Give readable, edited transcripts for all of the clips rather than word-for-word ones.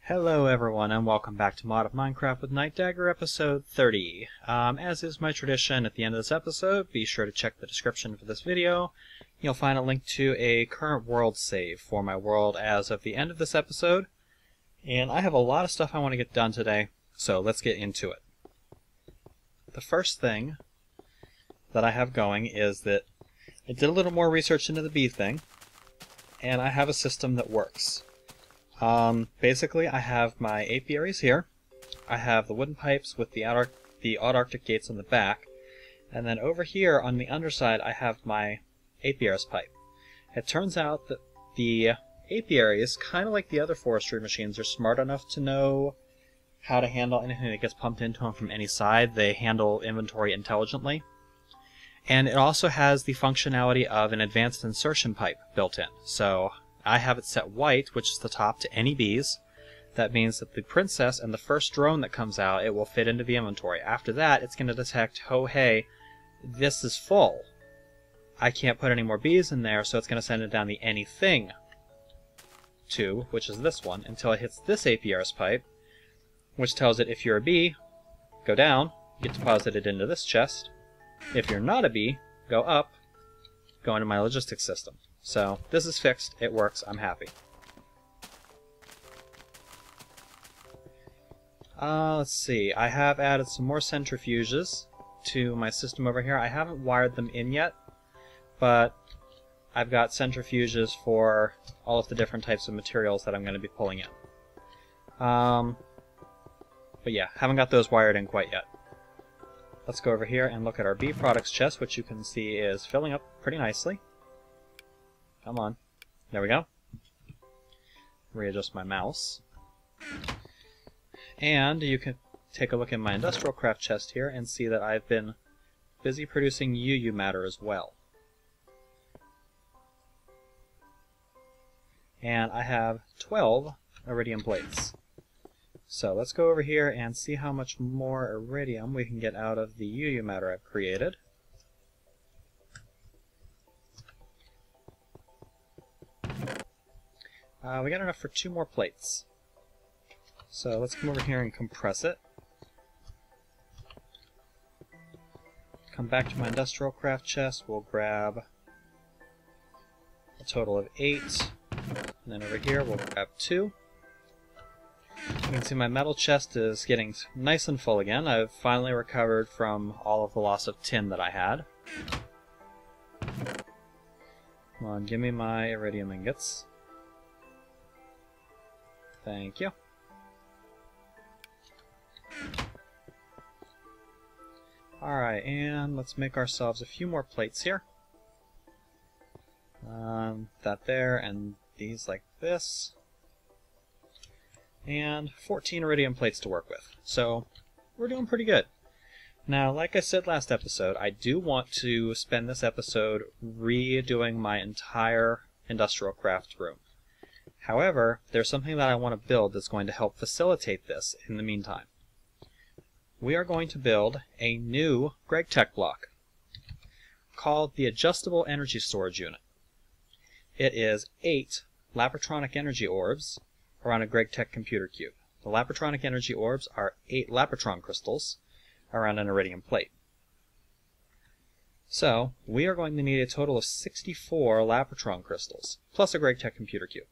Hello everyone and welcome back to Mod of Minecraft with Nightdagger episode 30. As is my tradition, at the end of this episode, be sure to check the description for this video. You'll find a link to a current world save for my world as of the end of this episode. And I have a lot of stuff I want to get done today, so let's get into it. The first thing that I have going is that I did a little more research into the bee thing, and I have a system that works. Basically, I have my apiaries here. I have the wooden pipes with the Autarctic gates on the back, and then over here on the underside I have my apiaries pipe. It turns out that the apiaries, kind of like the other forestry machines, are smart enough to know how to handle anything that gets pumped into them from any side. They handle inventory intelligently. And it also has the functionality of an advanced insertion pipe built in. So I have it set white, which is the top, to any bees. That means that the princess and the first drone that comes out, it will fit into the inventory. After that, it's going to detect, oh hey, this is full. I can't put any more bees in there, so it's going to send it down the anything tube, which is this one, until it hits this apiaries pipe, which tells it if you're a bee, go down, get deposited into this chest. If you're not a bee, go up, go into my logistics system. So this is fixed, it works, I'm happy. Let's see, I have added some more centrifuges to my system over here. I haven't wired them in yet, but I've got centrifuges for all of the different types of materials that I'm going to be pulling in. But yeah, haven't got those wired in quite yet. Let's go over here and look at our bee products chest, which you can see is filling up pretty nicely. Come on. There we go. Readjust my mouse. And you can take a look at my Industrialcraft chest here and see that I've been busy producing UU matter as well. And I have 12 iridium plates. So let's go over here and see how much more iridium we can get out of the UU matter I've created. We got enough for 2 more plates. So let's come over here and compress it. Come back to my Industrialcraft chest. We'll grab a total of 8. And then over here we'll grab 2. You can see my metal chest is getting nice and full again. I've finally recovered from all of the loss of tin that I had. Come on, give me my iridium ingots. Thank you. Alright, and let's make ourselves a few more plates here. That there, and these like this. And 14 iridium plates to work with. So, we're doing pretty good. Now, like I said last episode, I do want to spend this episode redoing my entire Industrialcraft room. However, there's something that I want to build that's going to help facilitate this in the meantime. We are going to build a new Gregtech block called the Adjustable Energy Storage Unit. It is 8 Lapatronic Energy Orbs around a Gregtech computer cube. The Lapatronic Energy Orbs are 8 Lapatron crystals around an iridium plate. So, we are going to need a total of 64 Lapatron crystals, plus a Gregtech computer cube.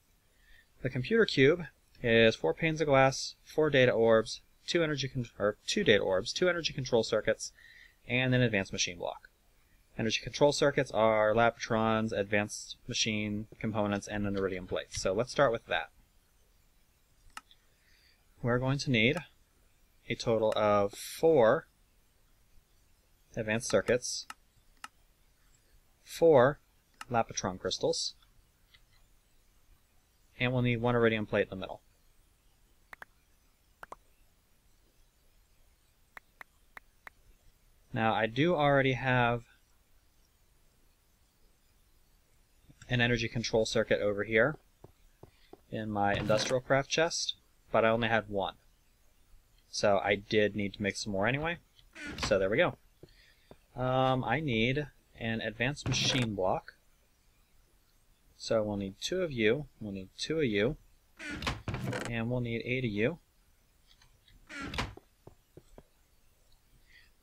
The computer cube is 4 panes of glass, 4 data orbs, 2 data orbs, 2 energy control circuits, and an advanced machine block. Energy control circuits are Lapatrons, advanced machine components, and an iridium plate. So let's start with that. We're going to need a total of 4 advanced circuits, 4 Lapatron crystals, and we'll need 1 iridium plate in the middle. Now, I do already have an energy control circuit over here in my Industrialcraft chest, but I only had 1. So I did need to make some more anyway. So there we go. I need an advanced machine block. So we'll need 2 of you, we'll need 2 of you, And we'll need 8 of you.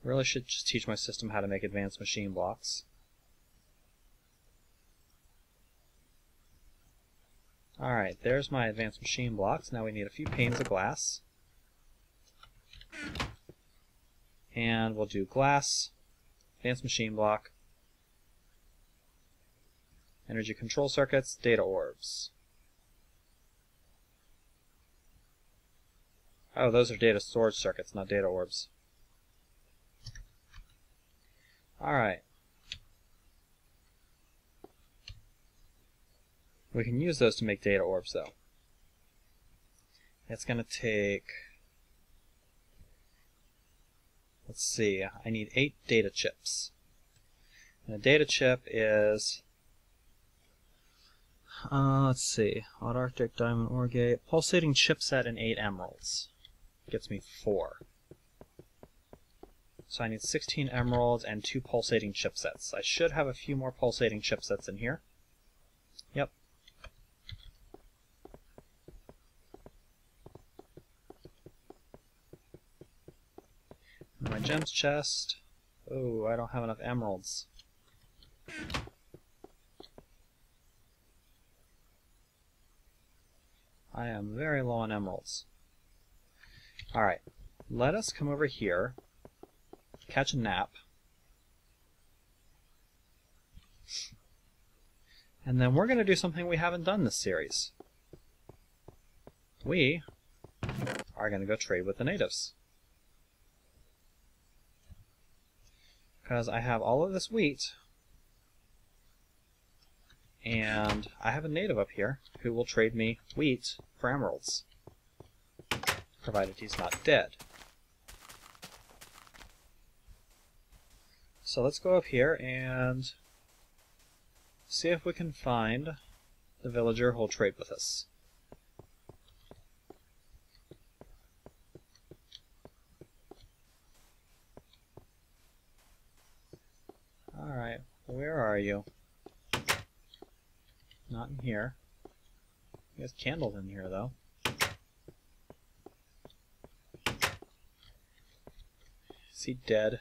Really should just teach my system how to make advanced machine blocks. Alright, there's my advanced machine blocks. Now we need a few panes of glass. And we'll do glass, advanced machine block, energy control circuits, data orbs. Oh, those are data storage circuits, not data orbs. Alright. We can use those to make data orbs, though. It's going to take... Let's see, I need 8 data chips. And a data chip is... let's see, Odd Arctic, Diamond Ore Gate, pulsating chipset and 8 emeralds. Gets me 4. So I need 16 emeralds and 2 pulsating chipsets. I should have a few more pulsating chipsets in here. Yep. My gems chest. Oh, I don't have enough emeralds. I am very low on emeralds. Alright, let us come over here, catch a nap, and then we're going to do something we haven't done this series. We are going to go trade with the natives. Because I have all of this wheat, and I have a native up here who will trade me wheat for emeralds, provided he's not dead. So let's go up here and see if we can find the villager who'll trade with us. Alright, where are you? Not in here. There's candles in here, though. Is he dead?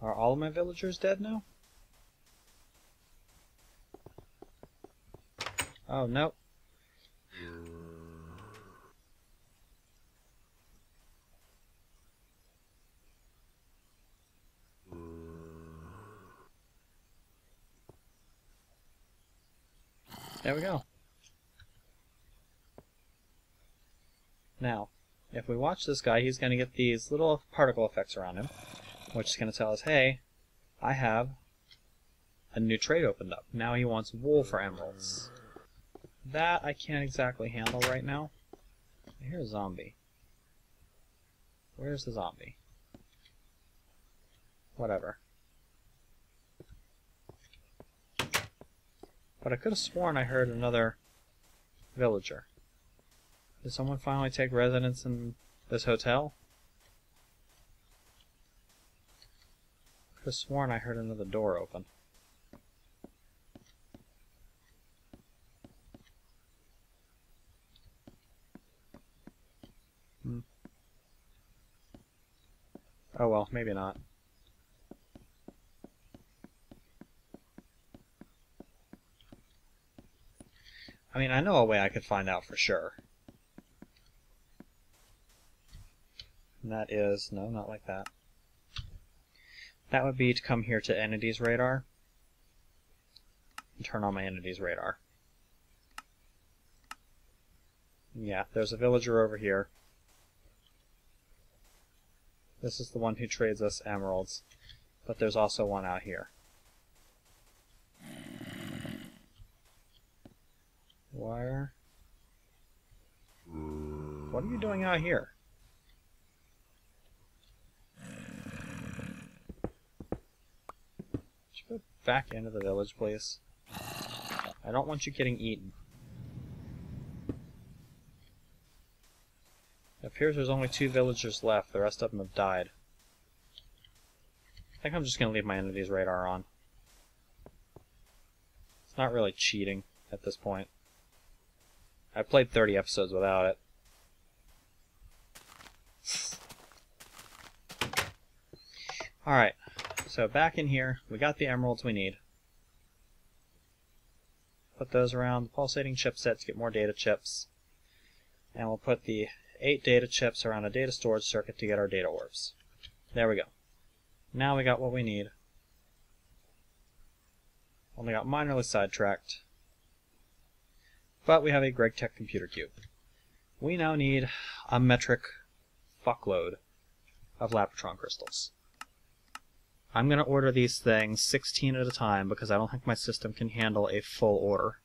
Are all of my villagers dead now? Oh, nope. There we go. Now, if we watch this guy, he's going to get these little particle effects around him, which is going to tell us, hey, I have a new trade opened up. Now he wants wool for emeralds. That I can't exactly handle right now. I hear a zombie. Where's the zombie? Whatever. But I could have sworn I heard another villager. Did someone finally take residence in this hotel? Could have sworn I heard another door open. Oh well, maybe not. I mean, I know a way I could find out for sure. And that is... no, not like that. That would be to come here to Entities Radar and turn on my Entities Radar. Yeah, there's a villager over here. This is the one who trades us emeralds, but there's also one out here. Where? What are you doing out here? Should you go back into the village, please? I don't want you getting eaten. It appears there's only 2 villagers left. The rest of them have died. I think I'm just going to leave my Entities Radar on. It's not really cheating at this point. I played 30 episodes without it. Alright, so back in here, we got the emeralds we need. Put those around the pulsating chipset to get more data chips. And we'll put the 8 data chips around a data storage circuit to get our data orbs. There we go. Now we got what we need. Only got minorly sidetracked. But we have a Gregtech computer cube. We now need a metric fuckload of Lapotron crystals. I'm going to order these things 16 at a time because I don't think my system can handle a full order.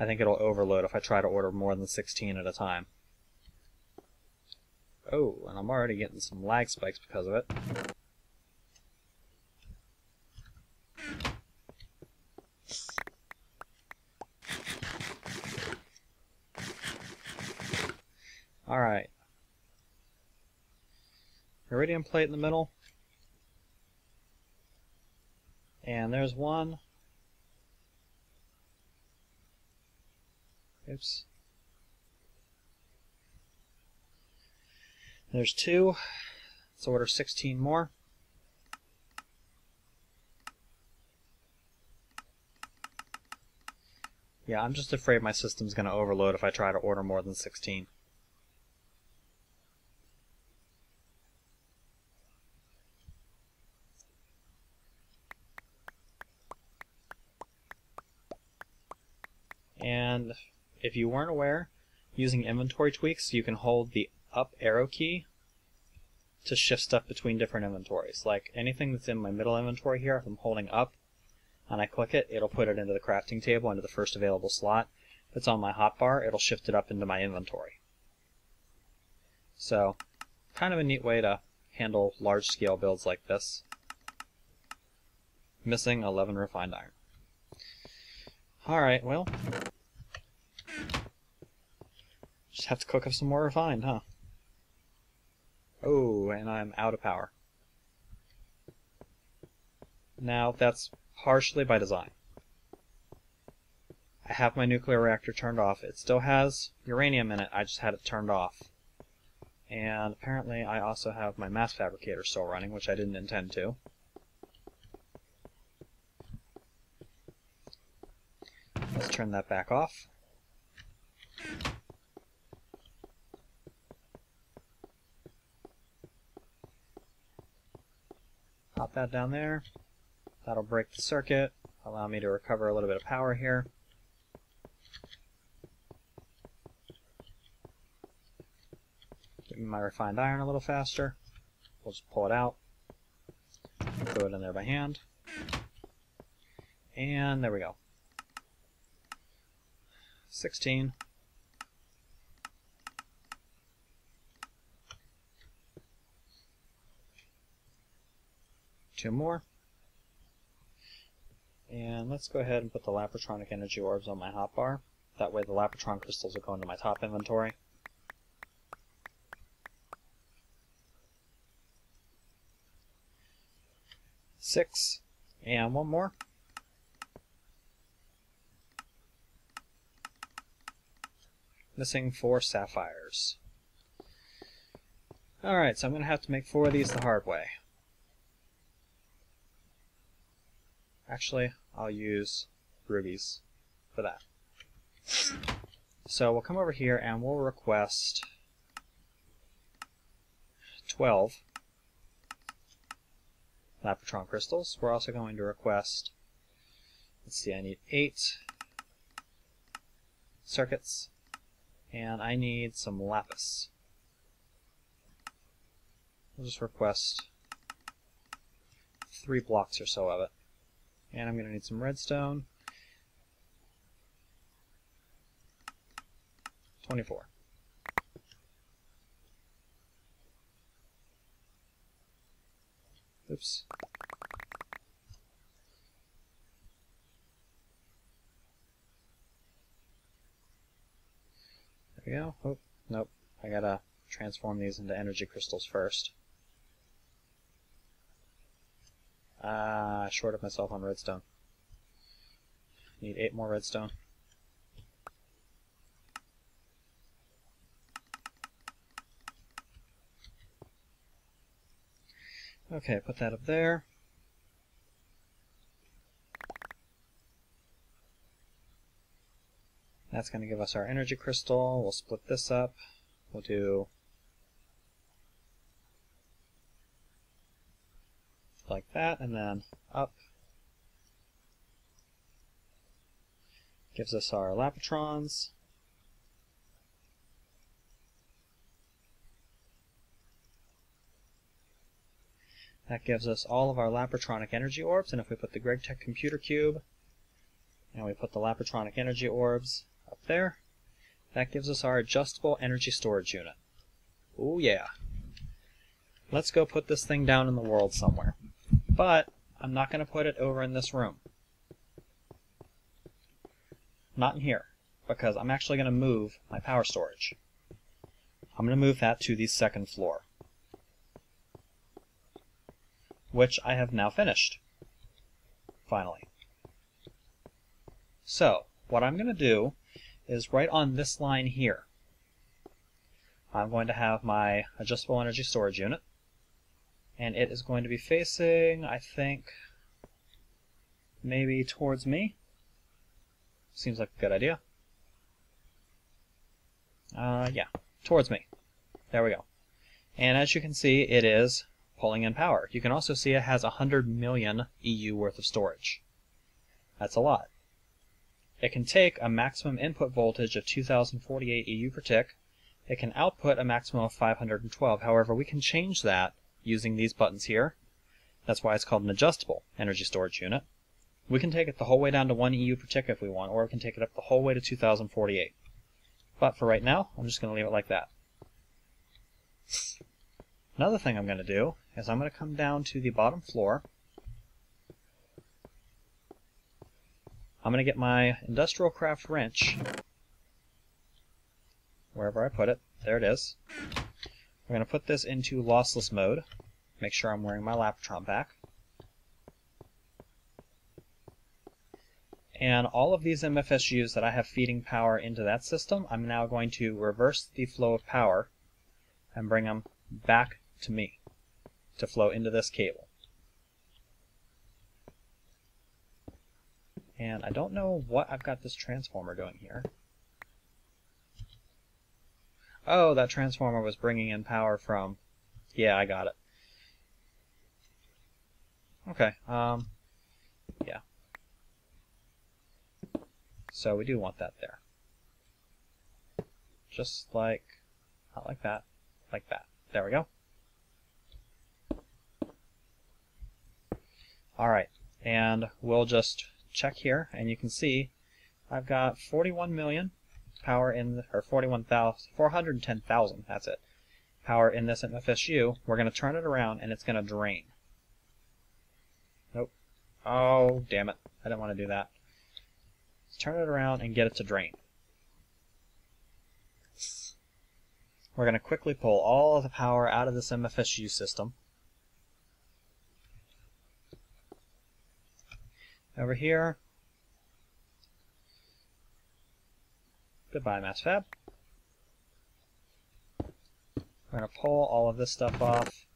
I think it'll overload if I try to order more than 16 at a time. Oh, and I'm already getting some lag spikes because of it. Alright. Iridium plate in the middle. And there's one. Oops. There's 2. Let's order 16 more. Yeah, I'm just afraid my system's going to overload if I try to order more than 16. And if you weren't aware, using inventory tweaks, you can hold the up arrow key to shift stuff between different inventories. Like anything that's in my middle inventory here, if I'm holding up and I click it, it'll put it into the crafting table into the first available slot. If it's on my hotbar, it'll shift it up into my inventory. So, kind of a neat way to handle large-scale builds like this. Missing 11 refined iron. Alright, well, just have to cook up some more refined, huh? Oh, and I'm out of power. Now, that's partially by design. I have my nuclear reactor turned off. It still has uranium in it, I just had it turned off. And apparently I also have my mass fabricator still running, which I didn't intend to. Let's turn that back off. Pop that down there. That'll break the circuit, allow me to recover a little bit of power here. Get me my refined iron a little faster. We'll just pull it out. Throw it in there by hand. And there we go. 16. Two more. And let's go ahead and put the Lapotronic energy orbs on my hotbar. That way the Lapotron crystals will go into my top inventory. Six. And one more. Missing 4 sapphires. Alright, so I'm going to have to make 4 of these the hard way. Actually, I'll use rubies for that. So we'll come over here and we'll request 12 Lapotron crystals. We're also going to request, let's see, I need 8 circuits, and I need some lapis. We'll just request 3 blocks or so of it. And I'm going to need some redstone. 24. Oops. There we go. Oh, nope. I gotta transform these into energy crystals first. I shorted myself on redstone. Need 8 more redstone. Okay, put that up there. That's going to give us our energy crystal. We'll split this up. We'll do like that, and then up. Gives us our lapatrons. That gives us all of our lapatronic energy orbs, and if we put the Gregtech computer cube and we put the lapatronic energy orbs up there, that gives us our adjustable energy storage unit. Ooh yeah. Let's go put this thing down in the world somewhere. But I'm not going to put it over in this room. Not in here, because I'm actually going to move my power storage. I'm going to move that to the second floor, which I have now finished, finally. So, what I'm going to do is right on this line here, I'm going to have my adjustable energy storage unit, and it is going to be facing, I think, maybe towards me. Seems like a good idea. Yeah, towards me. There we go. And as you can see, it is pulling in power. You can also see it has 100 million EU worth of storage. That's a lot. It can take a maximum input voltage of 2048 EU per tick. It can output a maximum of 512. However, we can change that using these buttons here. That's why it's called an adjustable energy storage unit. We can take it the whole way down to 1 EU per tick if we want, or we can take it up the whole way to 2048. But for right now, I'm just going to leave it like that. Another thing I'm going to do is I'm going to come down to the bottom floor. I'm going to get my Industrialcraft wrench, wherever I put it. There it is. We're going to put this into lossless mode. Make sure I'm wearing my Lapatron back. And all of these MFSUs that I have feeding power into that system, I'm now going to reverse the flow of power and bring them back to me to flow into this cable. And I don't know what I've got this transformer doing here. Oh, that transformer was bringing in power from... Yeah, I got it. Okay, yeah. So we do want that there. Just like, not like that, like that. There we go. Alright, and we'll just check here, and you can see I've got 41 million power in, or 410,000, that's it, power in this MFSU. We're going to turn it around, and it's going to drain. Nope. Oh, damn it. I didn't want to do that. Let's turn it around and get it to drain. We're going to quickly pull all of the power out of this MFSU system. Over here. Goodbye, mass fab. We're going to pull all of this stuff off,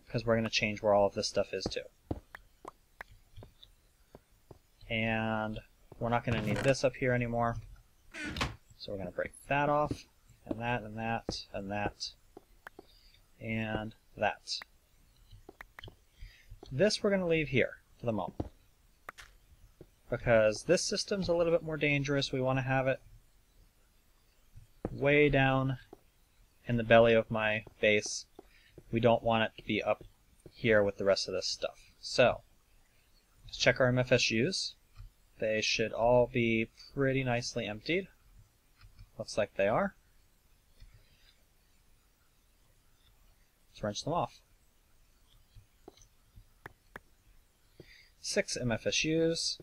because we're going to change where all of this stuff is too. And we're not going to need this up here anymore. So we're going to break that off, and that, and that, and that, and that. This we're going to leave here for the moment, because this system's a little bit more dangerous. We want to have it way down in the belly of my base. We don't want it to be up here with the rest of this stuff. So, let's check our MFSUs. They should all be pretty nicely emptied. Looks like they are. Let's wrench them off. 6 MFSUs,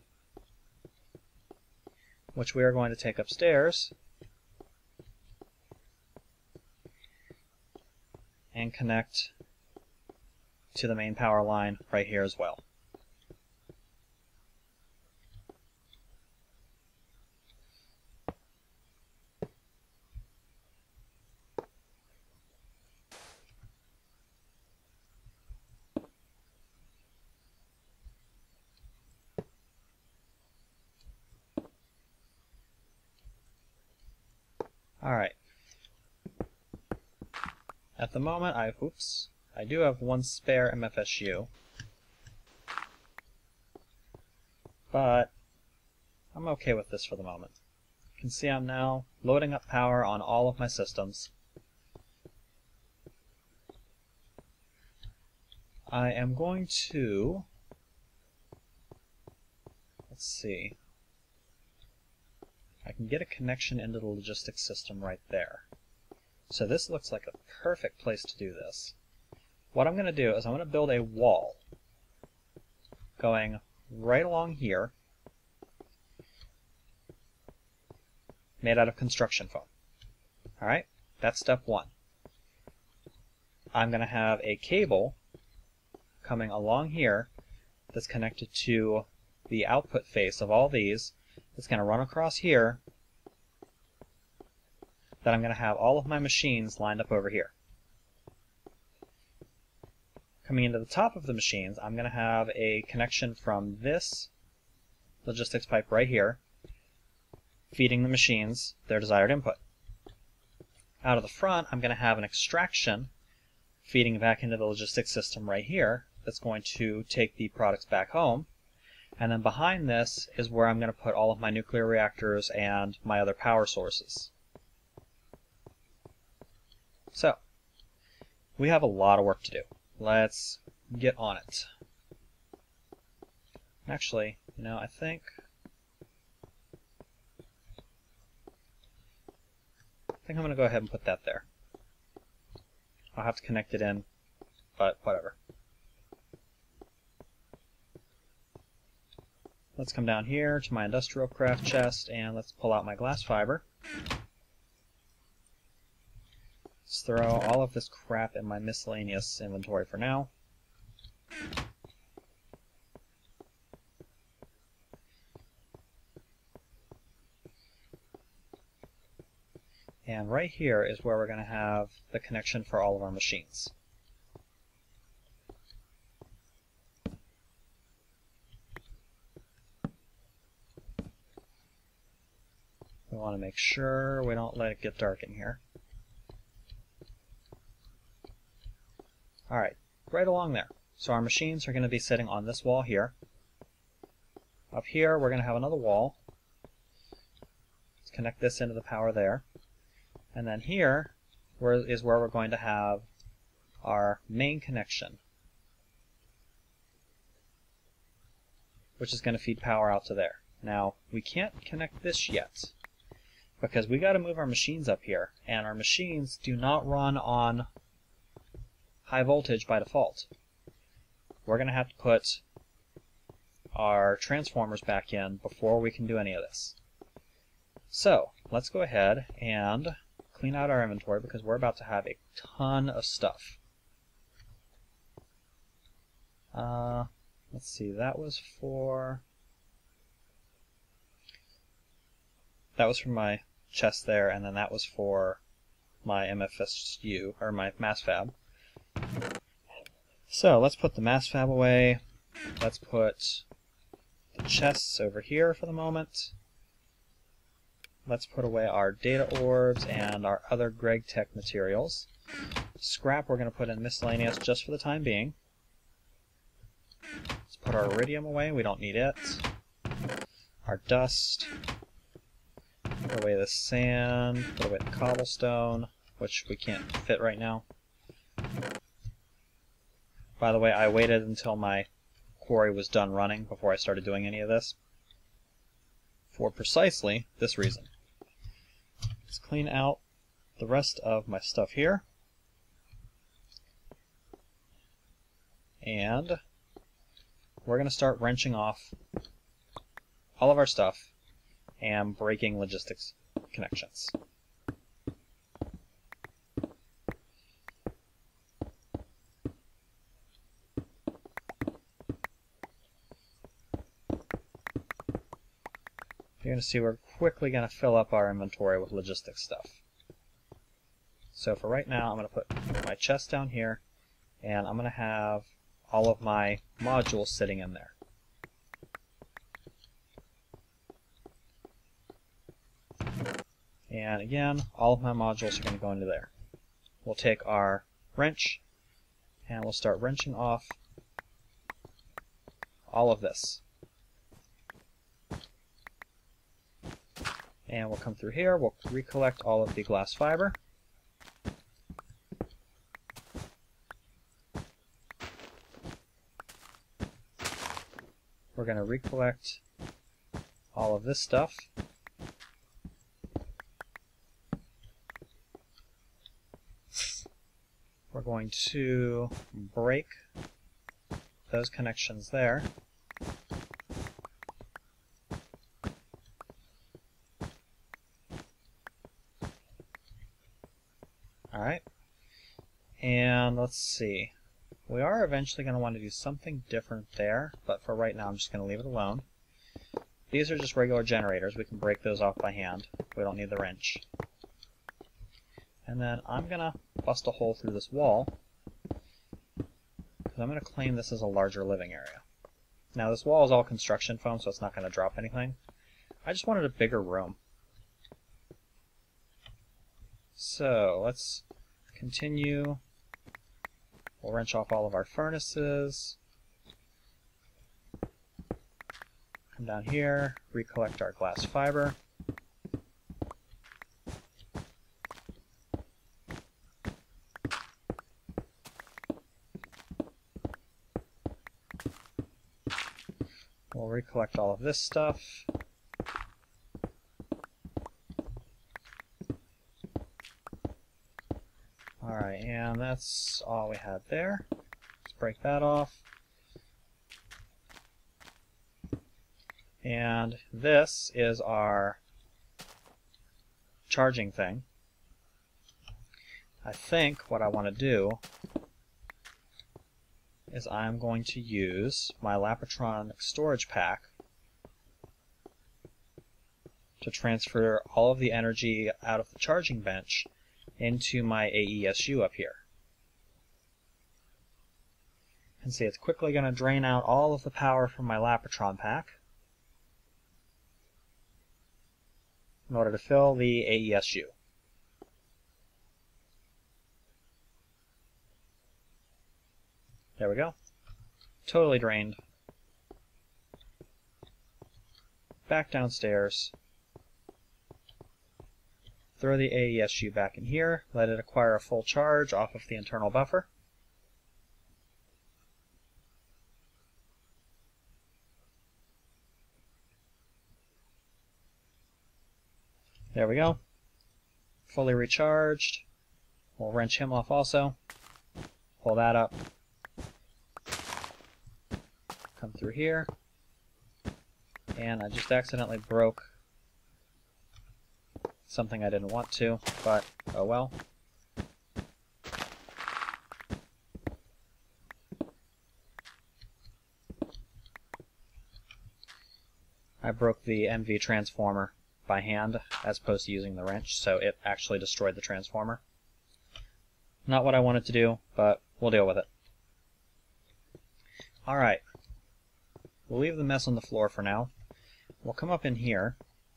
which we are going to take upstairs and connect to the main power line right here as well. Alright. At the moment, I do have one spare MFSU, but I'm okay with this for the moment. You can see I'm now loading up power on all of my systems. I am going to, let's see, I can get a connection into the logistics system right there. So this looks like a perfect place to do this. What I'm going to do is I'm going to build a wall going right along here, made out of construction foam. Alright, that's step one. I'm going to have a cable coming along here that's connected to the output face of all these. It's going to run across here. Then I'm going to have all of my machines lined up over here. Coming into the top of the machines, I'm going to have a connection from this logistics pipe right here, feeding the machines their desired input. Out of the front, I'm going to have an extraction feeding back into the logistics system right here that's going to take the products back home. And then behind this is where I'm going to put all of my nuclear reactors and my other power sources. So, we have a lot of work to do. Let's get on it. Actually, I think I'm going to go ahead and put that there. I'll have to connect it in, but whatever. Let's come down here to my Industrialcraft chest and let's pull out my glass fiber. Let's throw all of this crap in my miscellaneous inventory for now. And right here is where we're going to have the connection for all of our machines. We want to make sure we don't let it get dark in here. Alright, right along there. So our machines are going to be sitting on this wall here. Up here we're going to have another wall. Let's connect this into the power there. And then here is where we're going to have our main connection, which is going to feed power out to there. Now, we can't connect this yet, because we got to move our machines up here, and our machines do not run on high voltage by default. We're going to have to put our transformers back in before we can do any of this. So, let's go ahead and clean out our inventory because we're about to have a ton of stuff. Let's see, that was for my chest there, and then that was for my MFSU, or my mass fab. So let's put the mass fab away. Let's put the chests over here for the moment. Let's put away our data orbs and our other Gregtech materials. Scrap we're going to put in miscellaneous just for the time being. Let's put our iridium away, we don't need it. Our dust. Put away the sand, put away the cobblestone, which we can't fit right now. By the way, I waited until my quarry was done running before I started doing any of this, for precisely this reason. Let's clean out the rest of my stuff here. And we're going to start wrenching off all of our stuff and breaking logistics connections. you're going to see we're quickly going to fill up our inventory with logistics stuff. So for right now, I'm going to put my chest down here, and I'm going to have all of my modules sitting in there. And again, all of my modules are going to go into there. We'll take our wrench, and we'll start wrenching off all of this. And we'll come through here, we'll recollect all of the glass fiber. We're going to recollect all of this stuff. We're going to break those connections there. Alright, and let's see. We are eventually going to want to do something different there, but for right now I'm just going to leave it alone. These are just regular generators. We can break those off by hand. We don't need the wrench. And then I'm going to bust a hole through this wall, because I'm going to claim this as a larger living area. Now this wall is all construction foam, so it's not going to drop anything. I just wanted a bigger room. So let's continue. We'll wrench off all of our furnaces. Come down here, recollect our glass fiber. We'll recollect all of this stuff. Alright, and that's all we had there. Let's break that off. And this is our charging thing. I think what I want to do is I'm going to use my Lapatronic storage pack to transfer all of the energy out of the charging bench into my AESU up here. You can see it's quickly going to drain out all of the power from my Lapatron pack in order to fill the AESU. There we go. Totally drained. Back downstairs. Throw the AESU back in here. Let it acquire a full charge off of the internal buffer. There we go. Fully recharged. We'll wrench him off also. Pull that up. Come through here. And I just accidentally broke something I didn't want to, but oh well. I broke the MV transformer by hand as opposed to using the wrench, so it actually destroyed the transformer. Not what I wanted to do, but we'll deal with it. Alright, we'll leave the mess on the floor for now. We'll come up in here,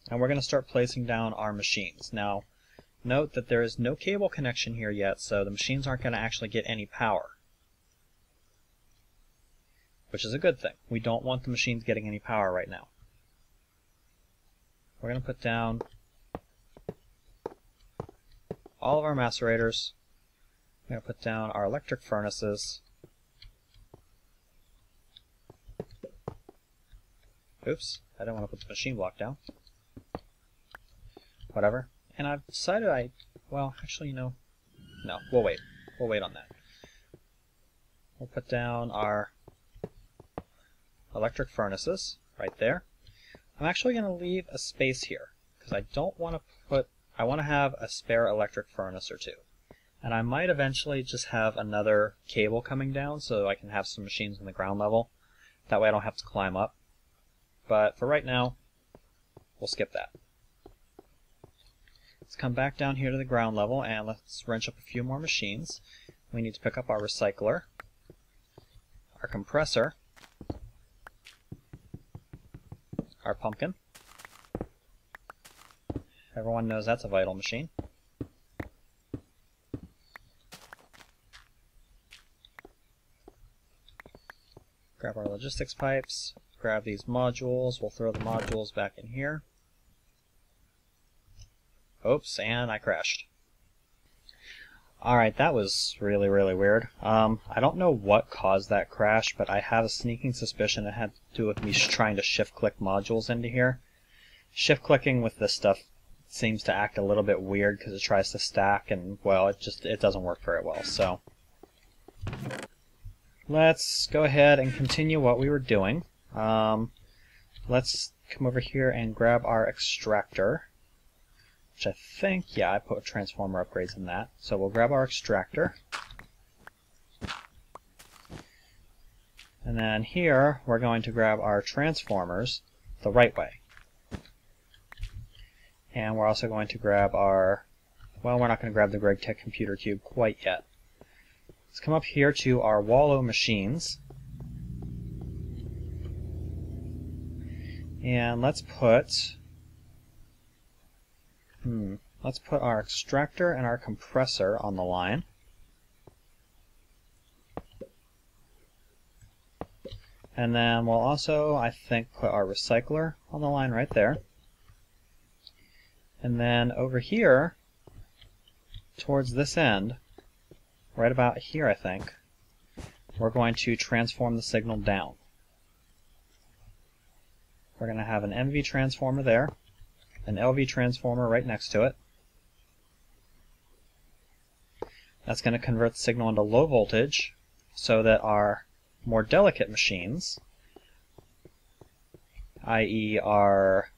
and we're going to start placing down our machines. Now, note that there is no cable connection here yet, so the machines aren't going to actually get any power. Which is a good thing. We don't want the machines getting any power right now. We're going to put down all of our macerators. We're going to put down our electric furnaces. Oops, I didn't want to put the machine block down. Whatever. And I've decided well, actually, no, we'll wait. We'll wait on that. We'll put down our electric furnaces right there. I'm actually going to leave a space here because I don't want to I want to have a spare electric furnace or two. And I might eventually just have another cable coming down so I can have some machines on the ground level. That way I don't have to climb up. But for right now, we'll skip that. Let's come back down here to the ground level and let's wrench up a few more machines. We need to pick up our recycler, our compressor, our pumpkin. Everyone knows that's a vital machine. Grab our logistics pipes, grab these modules, we'll throw the modules back in here. Oops, and I crashed. Alright, that was really weird. I don't know what caused that crash, but I have a sneaking suspicion it had to do with me trying to shift-click modules into here. Shift-clicking with this stuff seems to act a little bit weird because it tries to stack, and, well, it doesn't work very well, so... Let's go ahead and continue what we were doing. Let's come over here and grab our extractor. Which I think, yeah, I put transformer upgrades in that. So we'll grab our extractor. And then here, we're going to grab our transformers the right way. And we're also going to grab our, well, we're not going to grab the Gregtech computer cube quite yet. Let's come up here to our Wallow machines. And let's put our extractor and our compressor on the line. And then we'll also, I think, put our recycler on the line right there. And then over here, towards this end, right about here I think, we're going to transform the signal down. We're going to have an MV transformer there, an LV transformer right next to it. That's going to convert the signal into low voltage so that our more delicate machines, i.e. our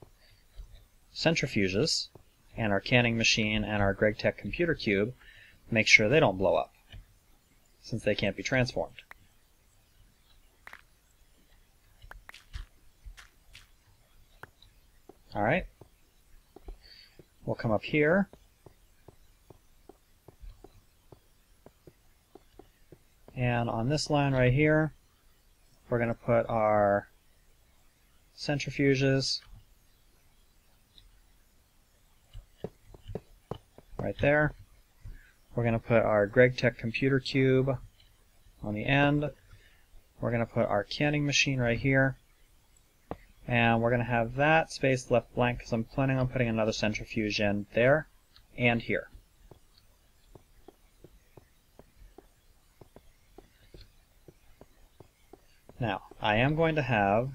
centrifuges and our canning machine and our Gregtech computer cube, make sure they don't blow up since they can't be transformed. Alright, we'll come up here, and on this line right here, we're going to put our centrifuges right there. We're going to put our Gregtech computer cube on the end. We're going to put our canning machine right here. And we're going to have that space left blank because I'm planning on putting another centrifuge in there and here. Now, I am going to have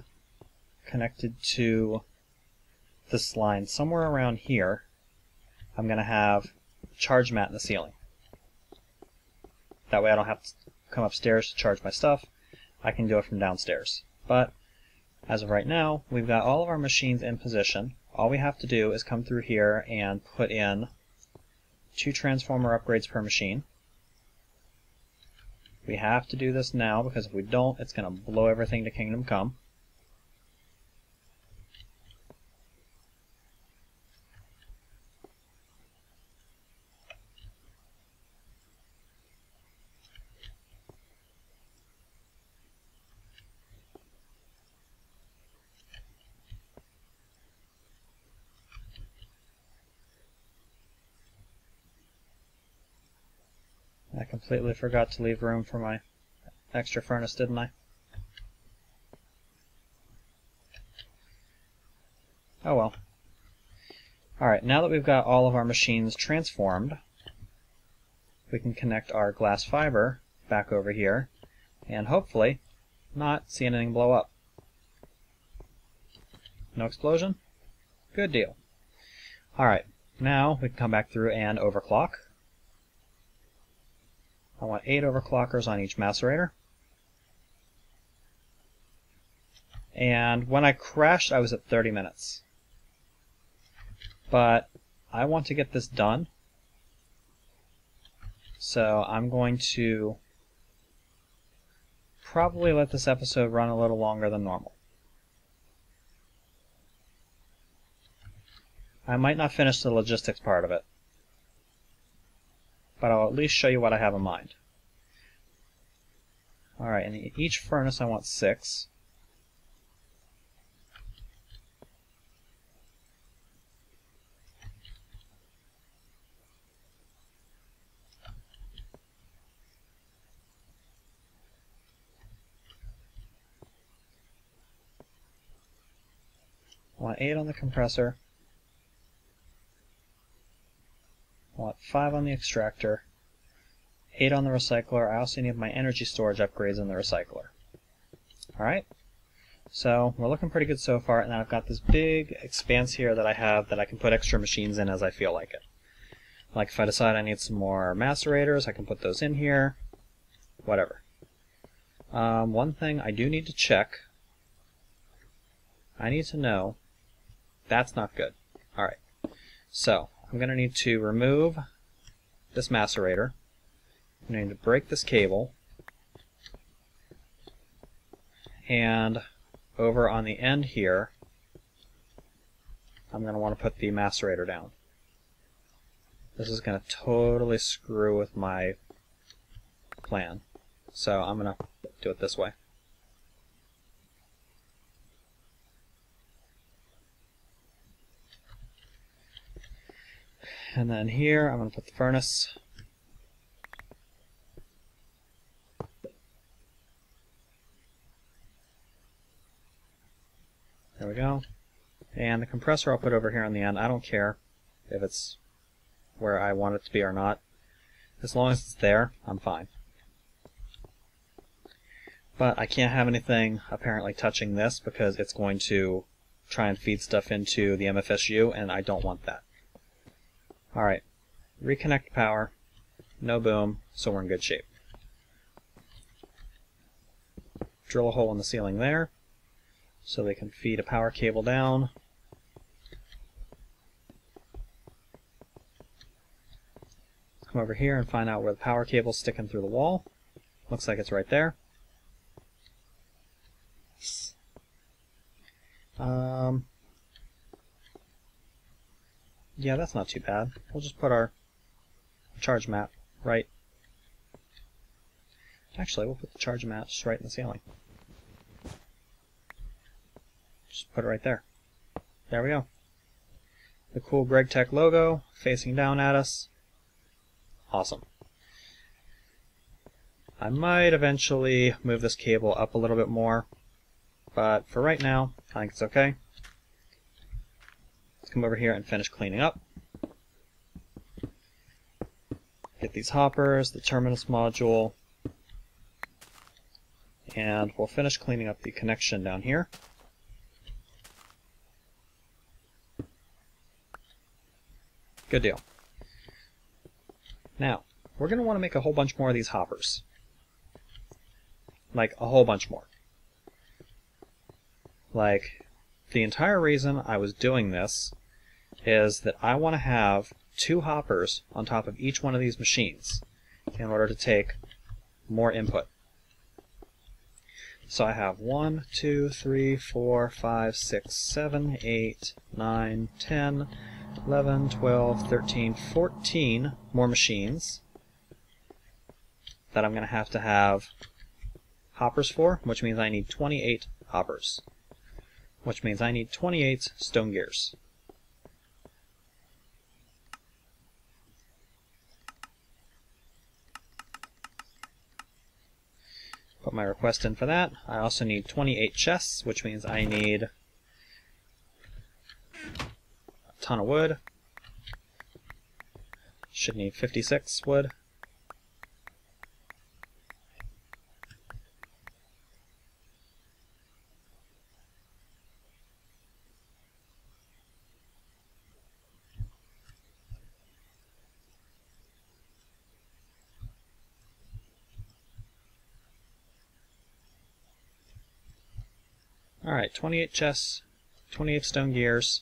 connected to this line somewhere around here, I'm going to have a charge mat in the ceiling. That way I don't have to come upstairs to charge my stuff. I can do it from downstairs. But as of right now, we've got all of our machines in position. All we have to do is come through here and put in 2 transformer upgrades per machine. We have to do this now because if we don't, it's going to blow everything to Kingdom Come. I completely forgot to leave room for my extra furnace, didn't I? Oh well. Alright, now that we've got all of our machines transformed, we can connect our glass fiber back over here and hopefully not see anything blow up. No explosion? Good deal. Alright, now we can come back through and overclock. I want 8 overclockers on each macerator. And when I crashed, I was at 30 minutes. But I want to get this done. So I'm going to probably let this episode run a little longer than normal. I might not finish the logistics part of it, but I'll at least show you what I have in mind. Alright, and in each furnace I want 6. I want 8 on the compressor. I want 5 on the extractor. 8 on the recycler. I also need my energy storage upgrades in the recycler. Alright, so we're looking pretty good so far, and then I've got this big expanse here that I have that I can put extra machines in as I feel like it. Like if I decide I need some more macerators, I can put those in here. Whatever. One thing I do need to check. I need to know. That's not good. Alright, so I'm going to need to remove this macerator. I'm going to need to break this cable. And over on the end here, I'm going to want to put the macerator down. This is going to totally screw with my plan. So I'm going to do it this way. And then here, I'm going to put the furnace. There we go. And the compressor I'll put over here on the end. I don't care if it's where I want it to be or not. As long as it's there, I'm fine. But I can't have anything apparently touching this because it's going to try and feed stuff into the MFSU, and I don't want that. Alright, reconnect power, no boom, so we're in good shape. Drill a hole in the ceiling there, so they can feed a power cable down. Come over here and find out where the power cable's sticking through the wall. Looks like it's right there. Yeah, that's not too bad. We'll just put our charge mat right. Actually, we'll put the charge mat just right in the ceiling. Just put it right there. There we go. The cool Gregtech logo facing down at us. Awesome. I might eventually move this cable up a little bit more, but for right now, I think it's okay. Let's come over here and finish cleaning up. Get these hoppers, the terminus module, and we'll finish cleaning up the connection down here. Good deal. Now, we're going to want to make a whole bunch more of these hoppers. Like, a whole bunch more. Like, the entire reason I was doing this is that I want to have 2 hoppers on top of each one of these machines in order to take more input. So I have 1, 2, 3, 4, 5, 6, 7, 8, 9, 10, 11, 12, 13, 14 more machines that I'm going to have hoppers for, which means I need 28 hoppers, which means I need 28 stone gears. Put my request in for that. I also need 28 chests, which means I need a ton of wood. Should need 56 wood. Alright, 28 chests, 28 stone gears.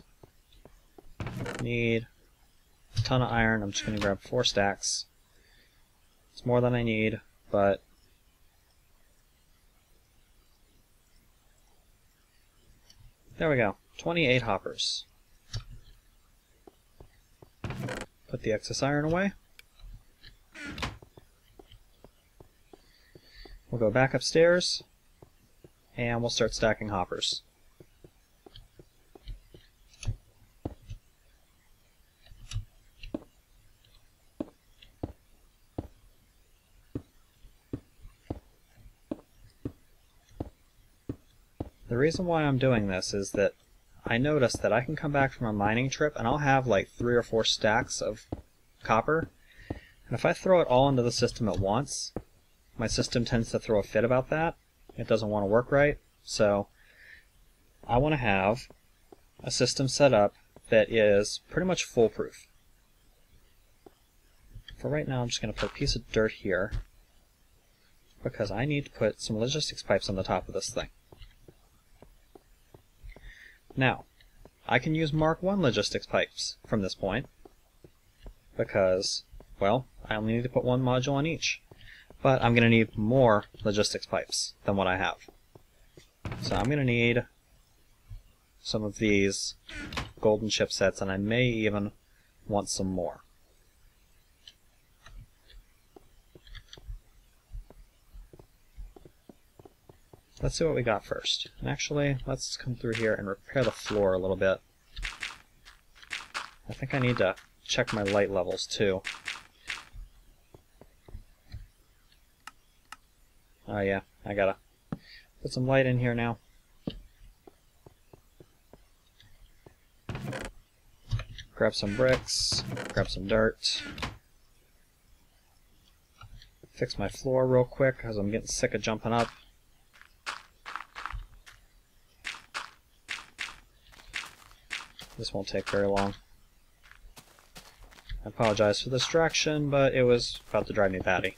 Need a ton of iron. I'm just going to grab 4 stacks. It's more than I need, but there we go. 28 hoppers. Put the excess iron away. We'll go back upstairs, and we'll start stacking hoppers. The reason why I'm doing this is that I noticed that I can come back from a mining trip and I'll have like 3 or 4 stacks of copper, and if I throw it all into the system at once, my system tends to throw a fit about that. It doesn't want to work right, so I want to have a system set up that is pretty much foolproof. For right now, I'm just going to put a piece of dirt here because I need to put some logistics pipes on the top of this thing. Now, I can use Mark I logistics pipes from this point because, well, I only need to put 1 module on each. But I'm going to need more logistics pipes than what I have. So I'm going to need some of these golden chipsets, and I may even want some more. Let's see what we got first. And actually, let's come through here and repair the floor a little bit. I think I need to check my light levels too. Oh yeah, I gotta put some light in here now. Grab some bricks, grab some dirt. Fix my floor real quick because I'm getting sick of jumping up. This won't take very long. I apologize for the distraction, but it was about to drive me batty.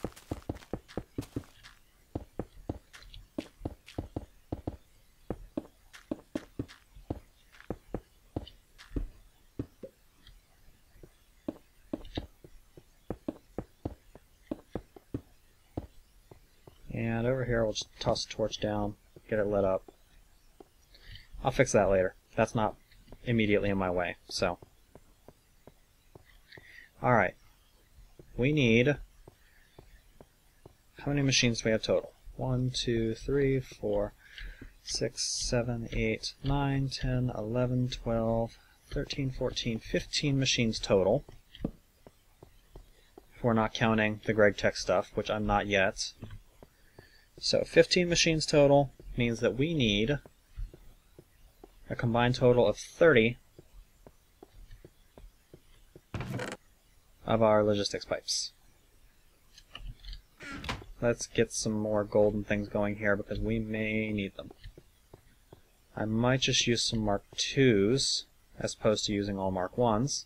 And over here, we'll just toss the torch down, get it lit up. I'll fix that later. That's not immediately in my way, so. Alright. We need... How many machines do we have total? 1, 2, 3, 4, 6, 7, 8, 9, 10, 11, 12, 13, 14, 15 machines total. If we're not counting the Gregtech stuff, which I'm not yet. So 15 machines total means that we need a combined total of 30 of our logistics pipes. Let's get some more golden things going here because we may need them. I might just use some Mark IIs as opposed to using all Mark Is.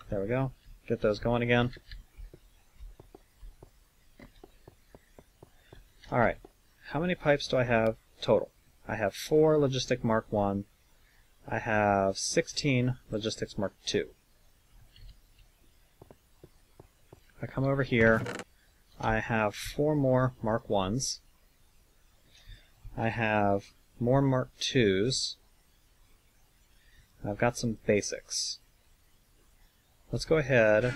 There we go. Get those going again. Alright, how many pipes do I have total? I have 4 Logistic Mark I. I have 16 Logistics Mark II. If I come over here, I have 4 more Mark Is. I have more Mark IIs. I've got some basics. Let's go ahead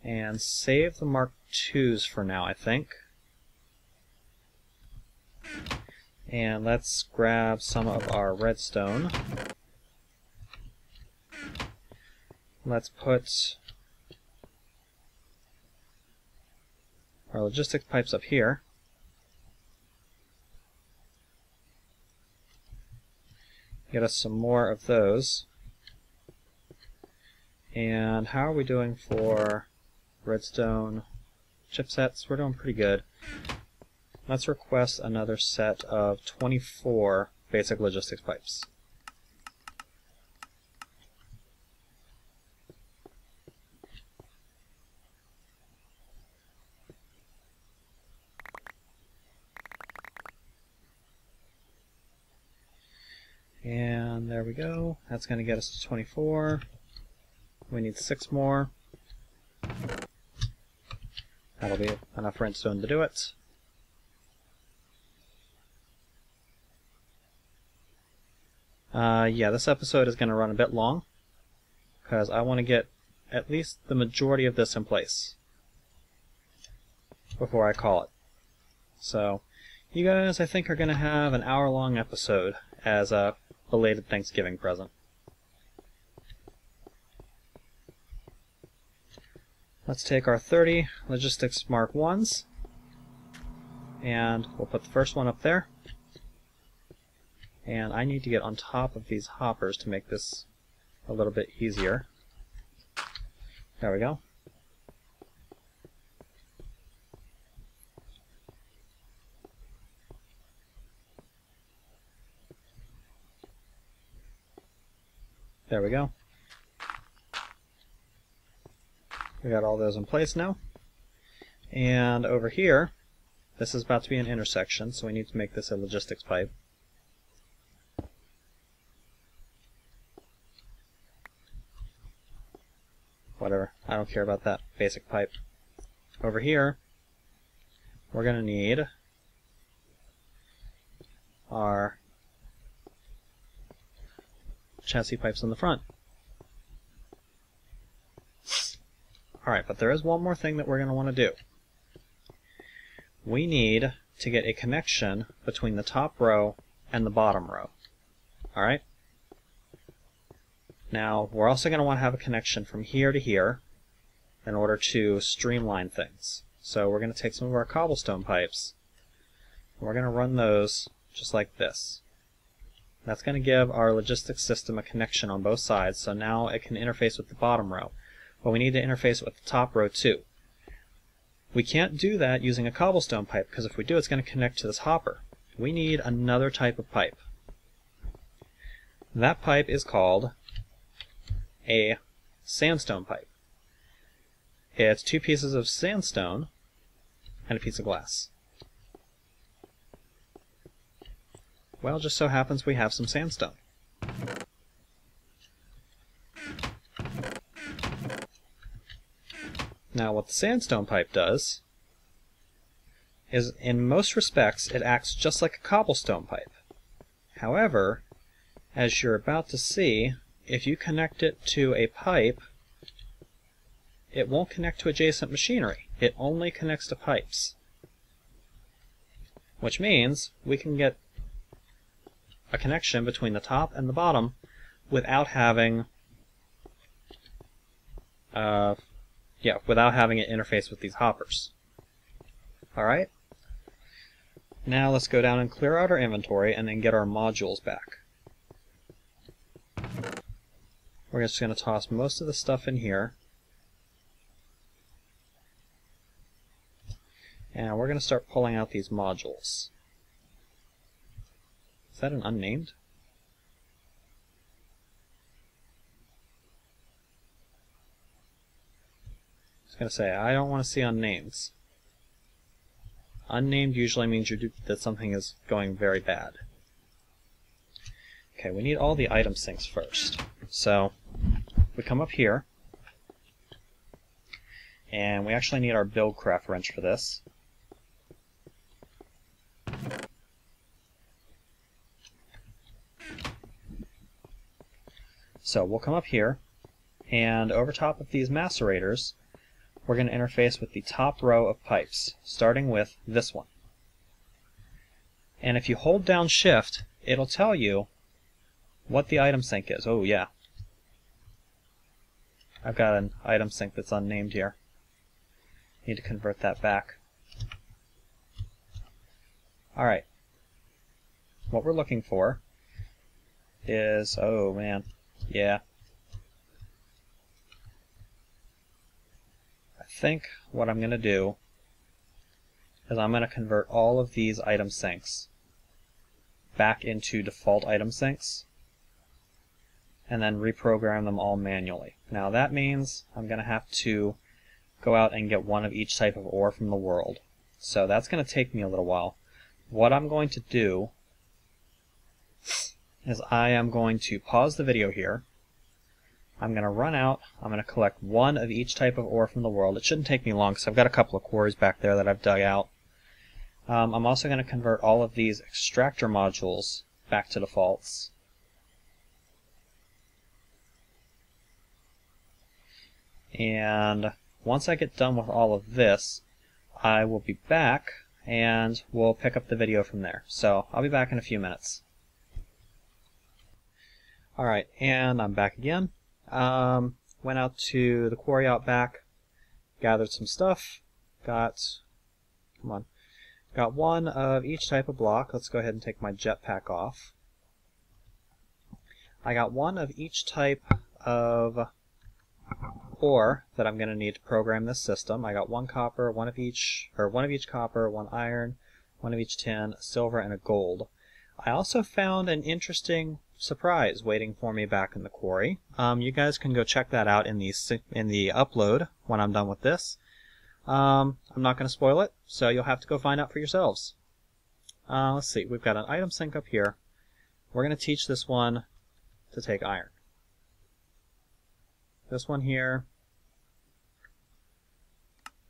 and save the Mark IIs for now, I think. And let's grab some of our redstone. Let's put our logistics pipes up here. Get us some more of those. And how are we doing for redstone chipsets? We're doing pretty good. Let's request another set of 24 basic logistics pipes. And there we go. That's going to get us to 24. We need 6 more. That'll be enough redstone to do it. Yeah, this episode is going to run a bit long, because I want to get at least the majority of this in place before I call it. So, you guys, I think, are going to have an hour-long episode as a belated Thanksgiving present. Let's take our 30 Logistics Mark 1s, and we'll put the first one up there. And I need to get on top of these hoppers to make this a little bit easier. There we go. There we go. We got all those in place now. And over here, this is about to be an intersection, so we need to make this a logistics pipe. Whatever, I don't care about that basic pipe. Over here, we're going to need our chassis pipes in the front. Alright, but there is one more thing that we're going to want to do. We need to get a connection between the top row and the bottom row. Alright? Now, we're also going to want to have a connection from here to here in order to streamline things. So we're going to take some of our cobblestone pipes, and we're going to run those just like this. That's going to give our logistics system a connection on both sides, so now it can interface with the bottom row. But we need to interface with the top row too. We can't do that using a cobblestone pipe, because if we do, it's going to connect to this hopper. We need another type of pipe. That pipe is called a sandstone pipe. It's 2 pieces of sandstone and a piece of glass. Well, just so happens we have some sandstone. Now, what the sandstone pipe does is, in most respects, it acts just like a cobblestone pipe. However, as you're about to see, if you connect it to a pipe, it won't connect to adjacent machinery. It only connects to pipes. Which means we can get a connection between the top and the bottom without having without having it interface with these hoppers. Alright? Now let's go down and clear out our inventory and then get our modules back. We're just going to toss most of the stuff in here. And we're going to start pulling out these modules. Is that an unnamed? I was going to say, I don't want to see unnamed. Unnamed usually means that something is going very bad. Okay, we need all the item sinks first. So, we come up here, and we actually need our Buildcraft wrench for this. So we'll come up here, and over top of these macerators, we're going to interface with the top row of pipes, starting with this one. And if you hold down Shift, it'll tell you what the item sink is. Oh yeah. I've got an item sink that's unnamed here. Need to convert that back. Alright. What we're looking for is, oh man, yeah. I think what I'm going to do is I'm going to convert all of these item sinks back into default item sinks and then reprogram them all manually. Now that means I'm going to have to go out and get one of each type of ore from the world. So that's going to take me a little while. What I'm going to do is I am going to pause the video here. I'm going to run out. I'm going to collect one of each type of ore from the world. It shouldn't take me long because I've got a couple of quarries back there that I've dug out. I'm also going to convert all of these extractor modules back to defaults. And once I get done with all of this, I will be back and we'll pick up the video from there. So I'll be back in a few minutes. Alright, and I'm back again. Went out to the quarry out back, gathered some stuff, got one of each type of block. Let's go ahead and take my jetpack off. I got one of each type of ore that I'm going to need to program this system. I got one copper, one of each copper, one iron, one of each tin, a silver, and a gold. I also found an interesting surprise waiting for me back in the quarry. You guys can go check that out in the upload when I'm done with this. I'm not going to spoil it, so you'll have to go find out for yourselves. Let's see, we've got an item sink up here. We're going to teach this one to take iron. This one here,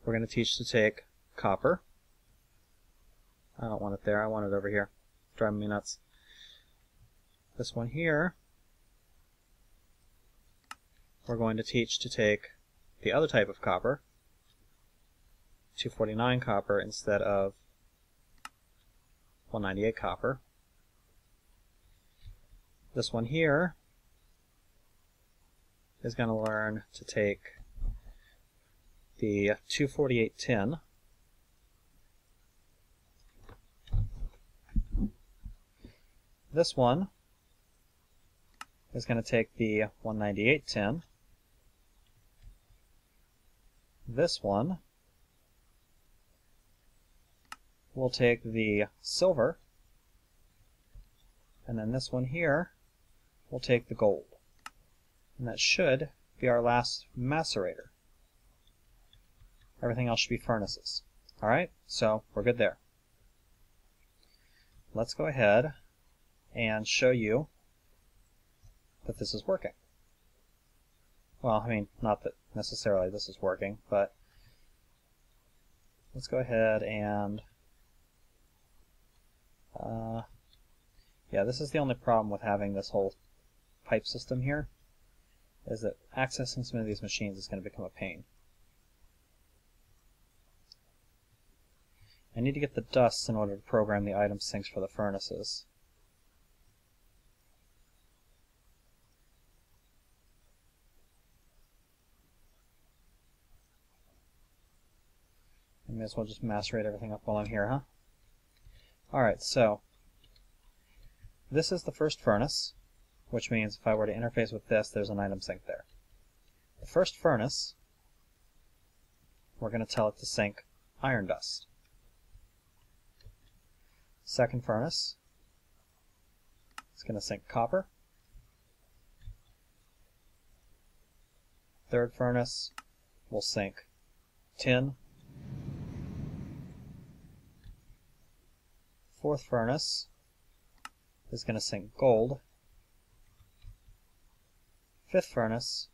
we're going to teach to take copper. I don't want it there, I want it over here. It's driving me nuts. This one here, we're going to teach to take the other type of copper, 249 copper instead of 198 copper. This one here is going to learn to take the 248 tin. This one is going to take the 198 tin. This one will take the silver, and then this one here will take the gold. And that should be our last macerator. Everything else should be furnaces. Alright, so we're good there. Let's go ahead and show you that this is working. Well, I mean, not that necessarily this is working, but let's go ahead and yeah, this is the only problem with having this whole pipe system here, is that accessing some of these machines is going to become a pain. I need to get the dusts in order to program the item sinks for the furnaces. I may as well just macerate everything up while I'm here, huh? Alright, so this is the first furnace, which means if I were to interface with this, there's an item sink there. The first furnace, we're going to tell it to sink iron dust. Second furnace, it's going to sink copper. Third furnace will sink tin. Fourth furnace is going to sink gold. Fifth furnace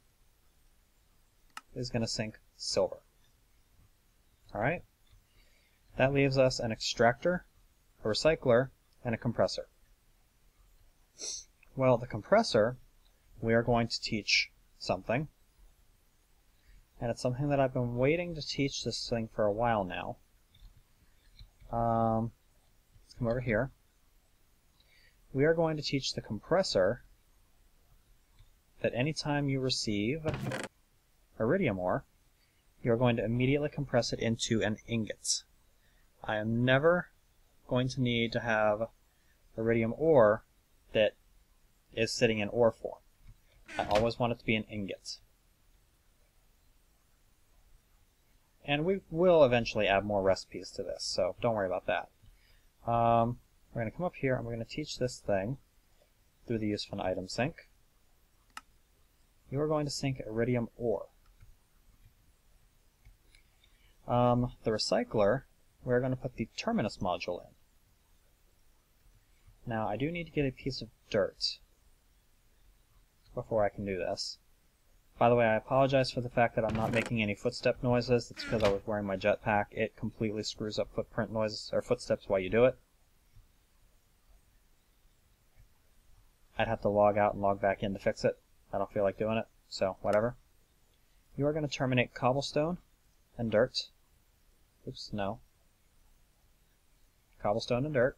is going to sink silver. Alright? That leaves us an extractor, a recycler, and a compressor. Well, the compressor, we are going to teach something. And it's something that I've been waiting to teach this thing for a while now. Let's come over here. We are going to teach the compressor that anytime you receive iridium ore, you're going to immediately compress it into an ingot. I am never going to need to have iridium ore that is sitting in ore form. I always want it to be an ingot. And we will eventually add more recipes to this, so don't worry about that. We're going to come up here and we're going to teach this thing through the use of an item sink. You are going to sink iridium ore. The recycler, we're going to put the terminus module in. Now, I do need to get a piece of dirt before I can do this. By the way, I apologize for the fact that I'm not making any footstep noises. It's because I was wearing my jetpack. It completely screws up footprint noises or footsteps while you do it. I'd have to log out and log back in to fix it. I don't feel like doing it, so whatever. you are going to terminate cobblestone and dirt. Oops, no. Cobblestone and dirt.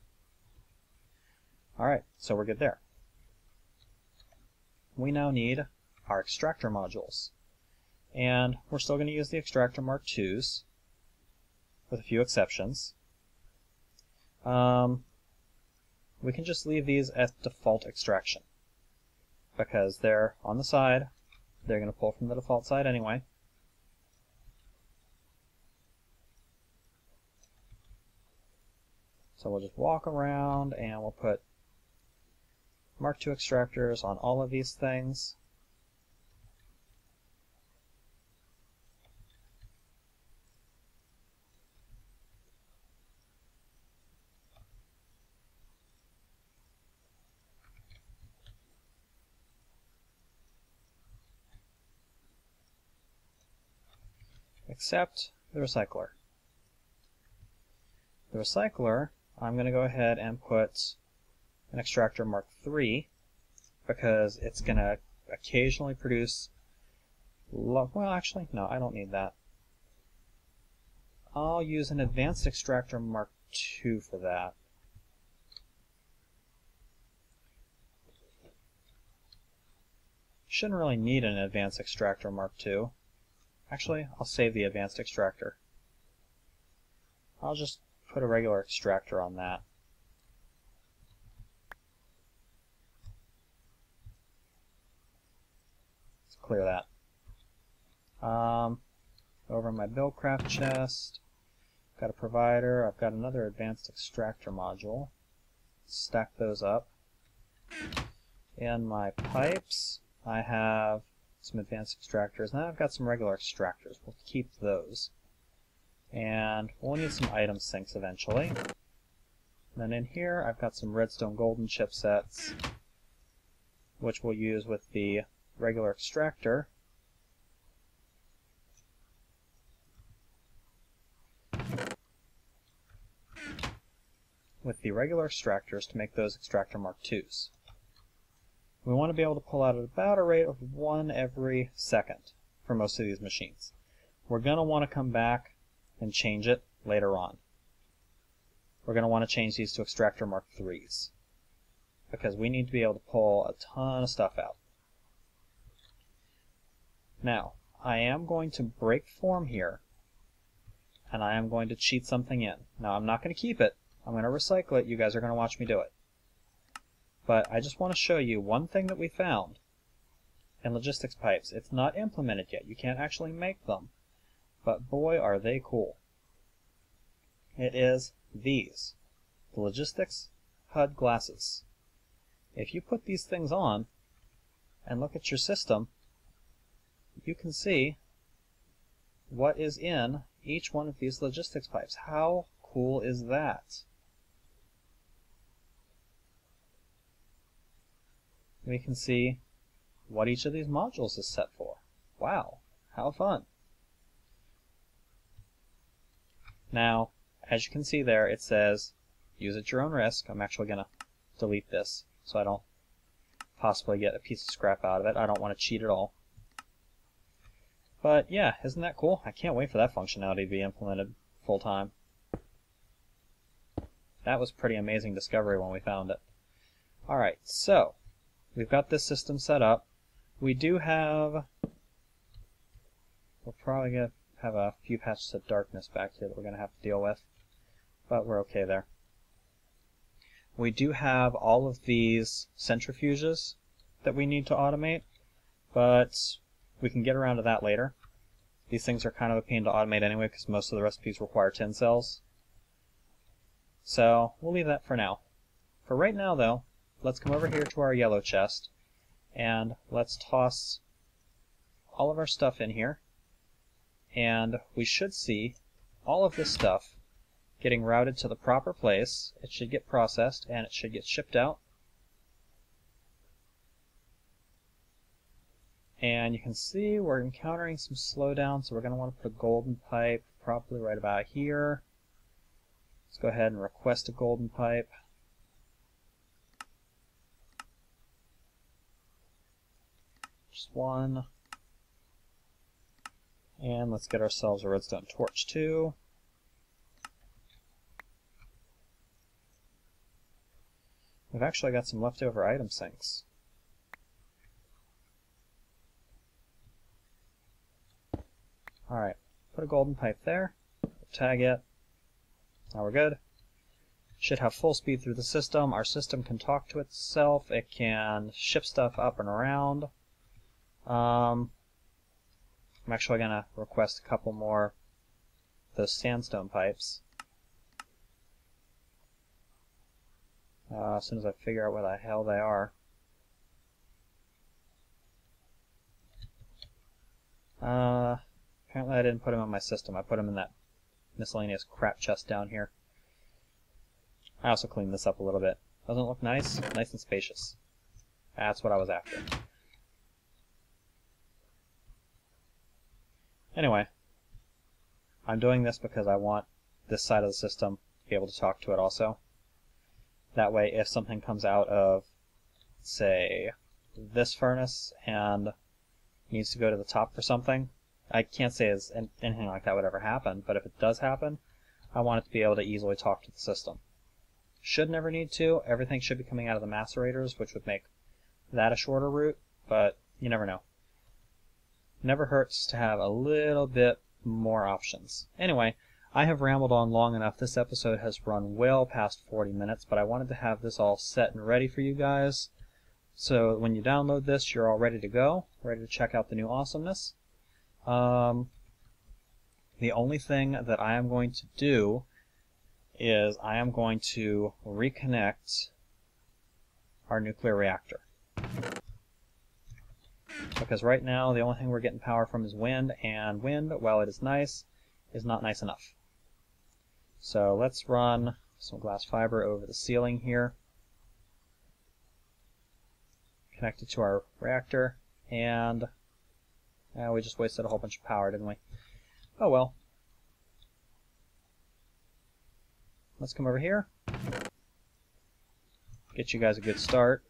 Alright, so we're good there. We now need our extractor modules. And we're still going to use the extractor Mark IIs, with a few exceptions. We can just leave these at default extraction, because they're on the side. They're going to pull from the default side anyway. So we'll just walk around and we'll put Mark II extractors on all of these things. Except the recycler. The recycler, I'm going to go ahead and put an extractor Mark III, because it's going to occasionally produce, well actually, no, I don't need that. I'll use an advanced extractor Mark II for that. Shouldn't really need an advanced extractor Mark II. Actually, I'll save the advanced extractor. I'll just put a regular extractor on that. Let's clear that. Over in my Buildcraft chest, got a provider, I've got another advanced extractor module. Stack those up. In my pipes, I have some advanced extractors. Now I've got some regular extractors. We'll keep those. And we'll need some item sinks eventually. And then in here, I've got some redstone golden chipsets, which we'll use with the regular extractor. With the regular extractors to make those extractor Mark IIs. We want to be able to pull out at about a rate of 1 every second for most of these machines. We're going to want to come back and change it later on. We're going to want to change these to extractor Mark IIIs, because we need to be able to pull a ton of stuff out. Now, I am going to break form here, and I am going to cheat something in. Now, I'm not going to keep it. I'm going to recycle it. You guys are going to watch me do it. But I just want to show you one thing that we found in logistics pipes. It's not implemented yet. You can't actually make them. But boy, are they cool. It is these, the logistics HUD glasses. If you put these things on and look at your system, you can see what is in each one of these logistics pipes. How cool is that? We can see what each of these modules is set for. Wow, how fun. Now, as you can see there, it says, use at your own risk. I'm actually going to delete this so I don't possibly get a piece of scrap out of it. I don't want to cheat at all. But yeah, isn't that cool? I can't wait for that functionality to be implemented full time. That was a pretty amazing discovery when we found it. Alright, so we've got this system set up. We do have, we're probably going to have a few patches of darkness back here that we're going to have to deal with, but we're okay there. We do have all of these centrifuges that we need to automate, but we can get around to that later. These things are kind of a pain to automate anyway because most of the recipes require tin cells. So we'll leave that for now. For right now though, let's come over here to our yellow chest and let's toss all of our stuff in here. And we should see all of this stuff getting routed to the proper place. It should get processed and it should get shipped out. And you can see we're encountering some slowdown, so we're going to want to put a golden pipe probably right about here. Let's go ahead and request a golden pipe. Just one. And let's get ourselves a redstone torch too. We've actually got some leftover item sinks. Alright, put a golden pipe there, tag it. Now we're good. Should have full speed through the system. Our system can talk to itself. It can ship stuff up and around. I'm actually going to request a couple more of those sandstone pipes. As soon as I figure out where the hell they are. Apparently I didn't put them in my system. I put them in that miscellaneous crap chest down here. I also cleaned this up a little bit. Doesn't it look nice? Nice and spacious. That's what I was after. Anyway, I'm doing this because I want this side of the system to be able to talk to it also. That way, if something comes out of, say, this furnace and needs to go to the top for something, I can't say anything like that would ever happen, but if it does happen, I want it to be able to easily talk to the system. Should never need to. Everything should be coming out of the macerators, which would make that a shorter route, but you never know. Never hurts to have a little bit more options. Anyway, I have rambled on long enough. This episode has run well past 40 minutes, but I wanted to have this all set and ready for you guys. So when you download this, you're all ready to go, ready to check out the new awesomeness. The only thing that I am going to do is I am going to reconnect our nuclear reactor. Because right now the only thing we're getting power from is wind, and wind, while it is nice, is not nice enough. So let's run some glass fiber over the ceiling here. Connect it to our reactor, and we just wasted a whole bunch of power, didn't we? Oh well. Let's come over here. Get you guys a good start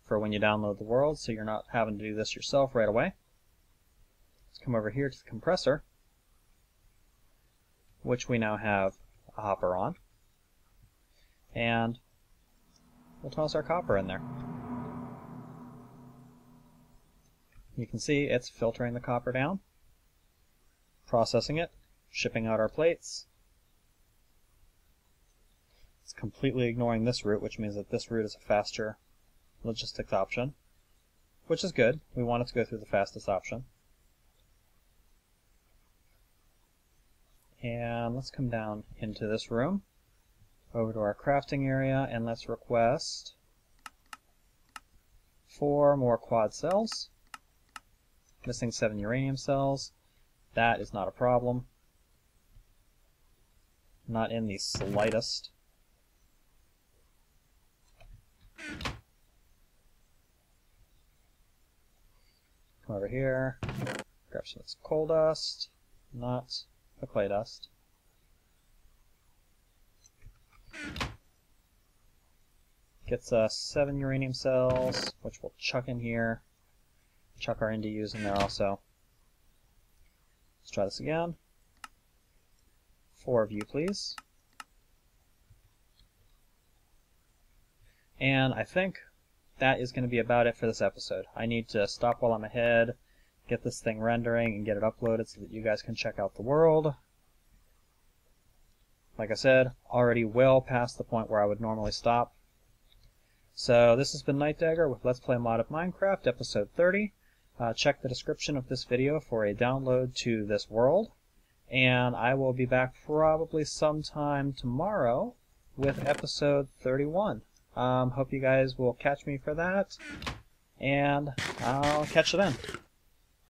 for when you download the world, so you're not having to do this yourself right away. Let's come over here to the compressor, which we now have a hopper on. And we'll toss our copper in there. You can see it's filtering the copper down, processing it, shipping out our plates. It's completely ignoring this route, which means that this route is a faster logistics option, which is good. We want it to go through the fastest option. And let's come down into this room, over to our crafting area, and let's request 4 more quad cells. Missing 7 uranium cells. That is not a problem. Not in the slightest. Come over here, grab some of this coal dust, not the clay dust. Gets us 7 uranium cells, which we'll chuck in here. Chuck our NDUs in there also. Let's try this again. 4 of you, please. And I think that is going to be about it for this episode. I need to stop while I'm ahead, get this thing rendering, and get it uploaded so that you guys can check out the world. Like I said, already well past the point where I would normally stop. So this has been Nightdagger with Let's Play Mod of Minecraft, episode 30. Check the description of this video for a download to this world. And I will be back probably sometime tomorrow with episode 31. Hope you guys will catch me for that, and I'll catch you then.